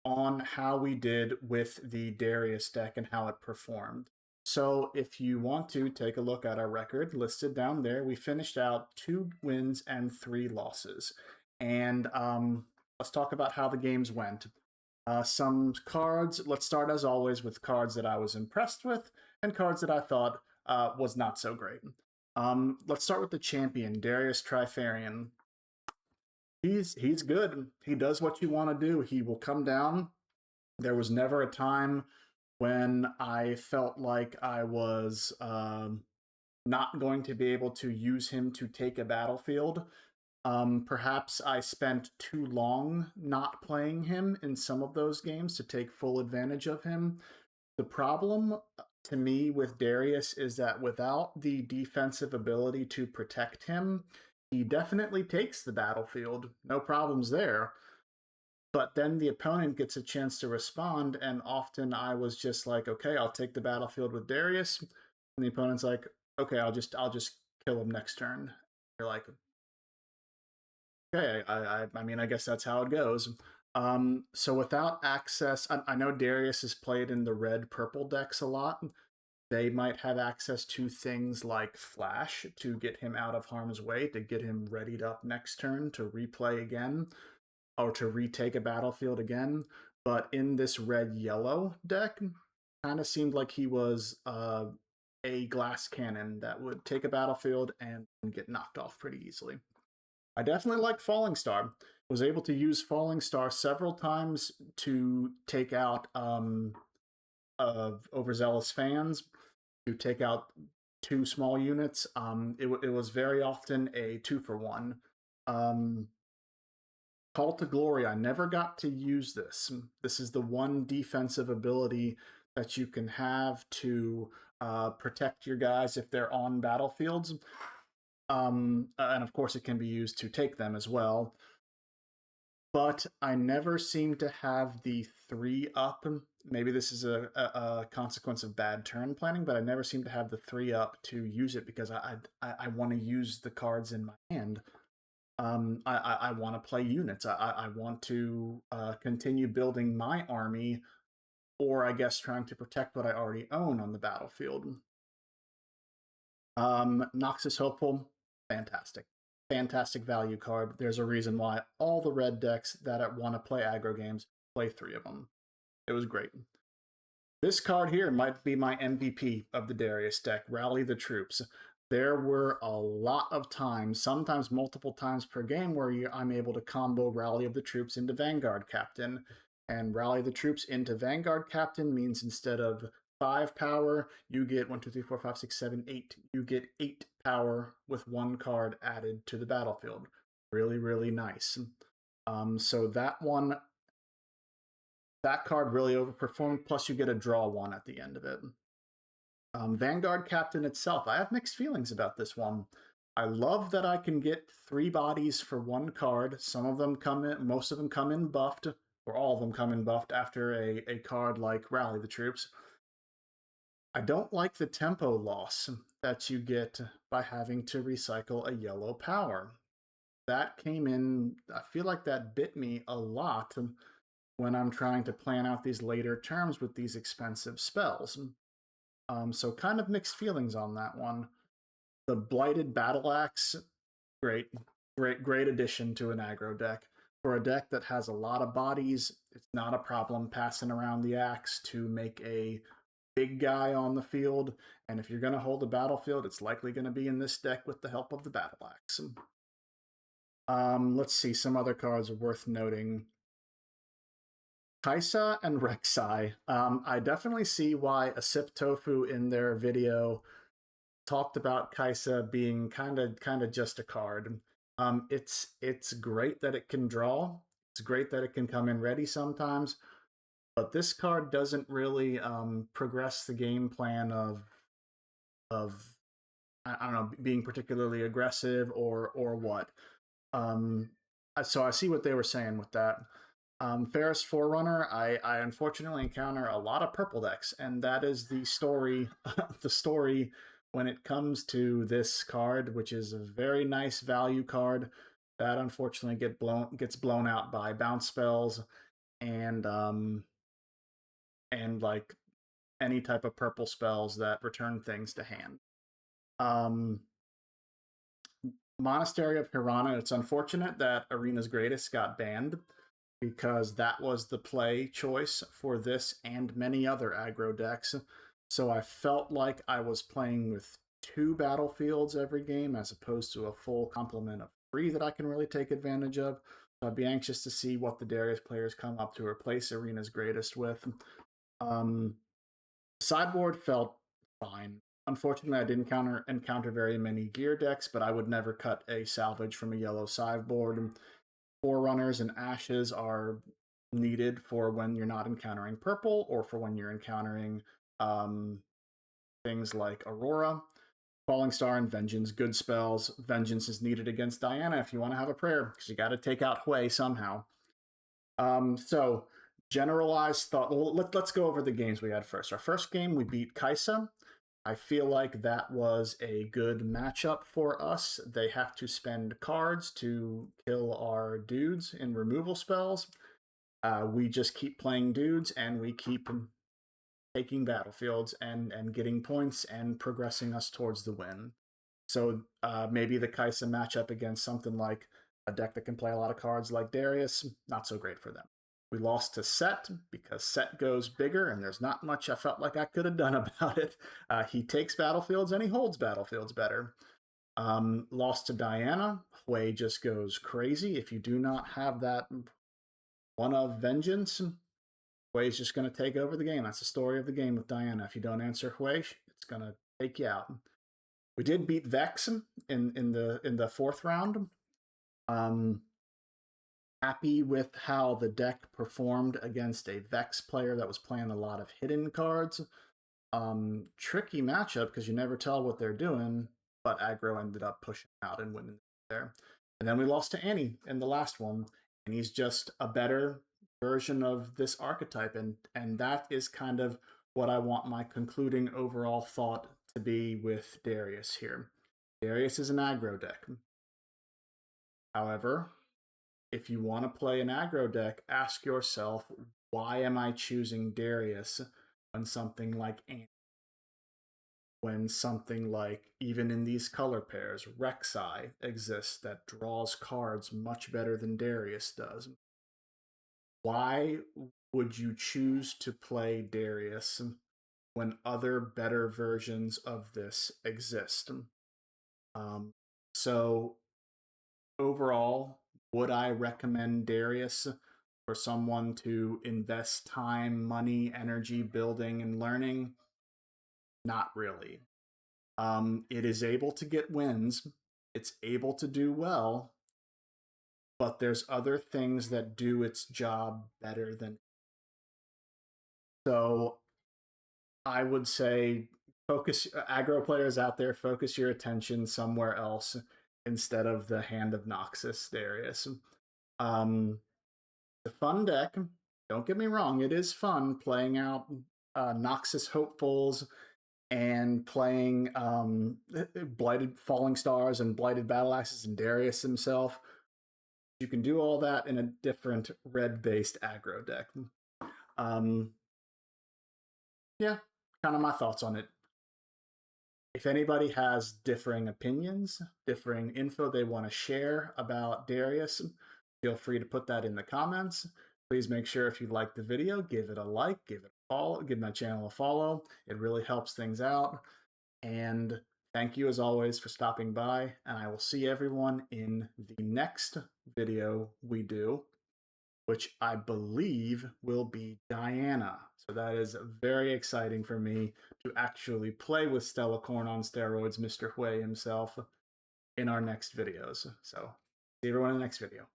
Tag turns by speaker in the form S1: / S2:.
S1: on how we did with the Darius deck and how it performed. So if you want to take a look at our record listed down there, we finished out 2 wins and 3 losses. And let's talk about how the games went. Some cards, let's start as always with cards that I was impressed with and cards that I thought was not so great. Let's start with the champion, Darius Trifarian. He's good. He does what you want to do. He will come down. There was never a time when I felt like I was not going to be able to use him to take a battlefield. Perhaps I spent too long not playing him in some of those games to take full advantage of him. The problem to me with Darius is that without the defensive ability to protect him, he definitely takes the battlefield. No problems there. But then the opponent gets a chance to respond, and often I was just like, okay, I'll take the battlefield with Darius, and the opponent's like, okay, I'll just kill him next turn. You're like, okay, I mean, I guess that's how it goes. So without access, I know Darius is played in the red purple decks a lot. They might have access to things like Flash to get him out of harm's way, to get him readied up next turn to replay again, or to retake a battlefield again. But in this red-yellow deck, kind of seemed like he was a glass cannon that would take a battlefield and get knocked off pretty easily. I definitely liked Falling Star. Was able to use Falling Star several times to take out of overzealous fans, to take out 2 small units. It was very often a 2-for-1. Call to Glory, I never got to use this. This is the one defensive ability that you can have to protect your guys if they're on battlefields. And of course, it can be used to take them as well. But I never seem to have the 3-up. Maybe this is a consequence of bad turn planning, but I never seem to have the 3-up to use it because I want to use the cards in my hand. I want to play units. I want to continue building my army, or I guess trying to protect what I already own on the battlefield. Noxus Hopeful, fantastic. Fantastic value card. There's a reason why all the red decks that want to play aggro games play 3 of them. It was great. This card here might be my MVP of the Darius deck, Rally the Troops. There were a lot of times, sometimes multiple times per game, where I'm able to combo Rally of the Troops into Vanguard Captain. And Rally the Troops into Vanguard Captain means instead of 5 power, you get 1, 2, 3, 4, 5, 6, 7, 8. You get 8 power with 1 card added to the battlefield. Really, really nice. So that card really overperformed, plus you get a draw 1 at the end of it. Vanguard Captain itself, I have mixed feelings about this one. I love that I can get 3 bodies for 1 card. Some of them come in, most of them come in buffed, or all of them come in buffed after a card like Rally the Troops. I don't like the tempo loss that you get by having to recycle a yellow power. That came in, I feel like that bit me a lot when I'm trying to plan out these later terms with these expensive spells. So kind of mixed feelings on that one. The Blighted Battle Axe, great addition to an aggro deck. For a deck that has a lot of bodies, it's not a problem passing around the axe to make a big guy on the field. And if you're going to hold a battlefield, it's likely going to be in this deck with the help of the Battle Axe. Let's see, some other cards are worth noting. Kaisa and Rek'Sai. I definitely see why Asip Tofu in their video talked about Kaisa being kind of just a card. It's great that it can draw. It's great that it can come in ready sometimes, but this card doesn't really progress the game plan of I don't know, being particularly aggressive or what. So I see what they were saying with that. Ferris Forerunner, I unfortunately encounter a lot of purple decks, and that is the story the story when it comes to this card, which is a very nice value card that unfortunately gets blown out by bounce spells and like any type of purple spells that return things to hand. Monastery of Hirana, it's unfortunate that Arena's Greatest got banned because that was the play choice for this and many other aggro decks. So I felt like I was playing with 2 battlefields every game as opposed to a full complement of 3 that I can really take advantage of. So I'd be anxious to see what the Darius players come up to replace Arena's Greatest with. Sideboard felt fine. Unfortunately, I didn't encounter very many gear decks, but I would never cut a salvage from a yellow sideboard. Forerunners and Ashes are needed for when you're not encountering purple or for when you're encountering things like Aurora. Falling Star and Vengeance, good spells. Vengeance is needed against Diana if you want to have a prayer, because you got to take out Hui somehow. So generalized thought. Well, let's go over the games we had first. Our first game, we beat Kaisa. I feel like that was a good matchup for us. They have to spend cards to kill our dudes in removal spells. We just keep playing dudes, and we keep taking battlefields and getting points and progressing us towards the win. So maybe the Kaisa matchup against something like a deck that can play a lot of cards like Darius, not so great for them. We lost to Set because Set goes bigger, and there's not much I felt like I could have done about it. He takes battlefields and he holds battlefields better. Lost to Diana. Hui just goes crazy. If you do not have that one of Vengeance, Hui's just going to take over the game. That's the story of the game with Diana. If you don't answer Hui, it's going to take you out. We did beat Vex in the 4th round. Happy with how the deck performed against a Vex player that was playing a lot of hidden cards. Tricky matchup because you never tell what they're doing, but aggro ended up pushing out and winning there. And then we lost to Annie in the last one, and he's just a better version of this archetype, and that is kind of what I want my concluding overall thought to be with Darius here. Darius is an aggro deck. However, if you want to play an aggro deck, ask yourself, why am I choosing Darius when something like Annie, when something like, even in these color pairs, Rek'Sai exists that draws cards much better than Darius does? Why would you choose to play Darius when other better versions of this exist? So overall, would I recommend Darius for someone to invest time, money, energy, building, and learning? Not really. It is able to get wins. It's able to do well, but there's other things that do its job better than. So I would say focus, aggro players out there, focus your attention somewhere else instead of the Hand of Noxus Darius. The fun deck, don't get me wrong, it is fun playing out Noxus Hopefuls and playing Blighted Falling Stars and Blighted Battle Axes and Darius himself. You can do all that in a different red-based aggro deck. Yeah, kind of my thoughts on it. If anybody has differing opinions, differing info they want to share about Darius, feel free to put that in the comments. Please make sure if you like the video, give it a like, give it a follow, give my channel a follow. It really helps things out. And thank you as always for stopping by, and I will see everyone in the next video we do, which I believe will be Diana. So that is very exciting for me to actually play with Stella Corn on steroids, Mr. Hui himself, in our next videos. So see everyone in the next video.